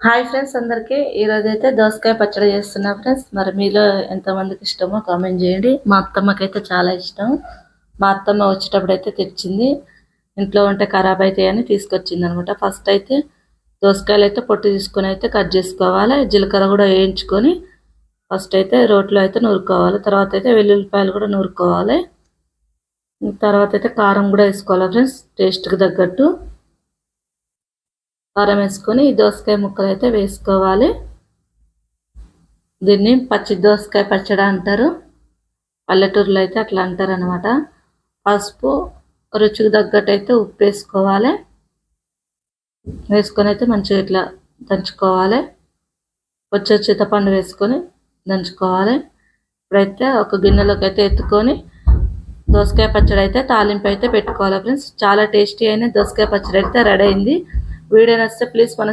Hi friends అందరికీ ఈరోజైతే దోసకాయ పచ్చడి చేస్తున్నా ఫ్రెండ్స్. మరి మీలో ఎంతమందికి ఇష్టమో కామెంట్ చేయండి. మా అత్తమ్మకైతే చాలా ఇష్టం. మా అత్తమ్మ వచ్చేటప్పుడు అయితే తెచ్చింది. ఇంట్లో ఉంటే ఖరాబ్ అవుతాయని తీసుకొచ్చింది అనమాట. ఫస్ట్ అయితే దోసకాయలు అయితే పొట్టు తీసుకొని అయితే కట్ చేసుకోవాలి. జీలకర్ర కూడా వేయించుకొని ఫస్ట్ అయితే రోట్లో అయితే నూరుకోవాలి. తర్వాత అయితే వెల్లుల్లిపాయలు కూడా నూరుకోవాలి. తర్వాత అయితే కారం కూడా వేసుకోవాలి ఫ్రెండ్స్, టేస్ట్కి తగ్గట్టు కారం వేసుకొని ఈ దోసకాయ ముక్కలు అయితే వేసుకోవాలి. దీన్ని పచ్చి దోసకాయ పచ్చడి అంటారు, పల్లెటూరులో అయితే అట్లా అంటారు అనమాట. పసుపు, రుచికి తగ్గట్టు అయితే ఉప్పు వేసుకోవాలి. వేసుకొని అయితే మంచిగా ఇట్లా దంచుకోవాలి. కొంచెం చింతపండు వేసుకొని దంచుకోవాలి. ఇప్పుడైతే ఒక గిన్నెలోకి అయితే ఎత్తుకొని దోసకాయ పచ్చడి అయితే తాలింపు అయితే పెట్టుకోవాలి ఫ్రెండ్స్. చాలా టేస్టీ అయిన దోసకాయ పచ్చడి అయితే రెడీ అయింది. వీడియో నచ్చితే ప్లీజ్ మన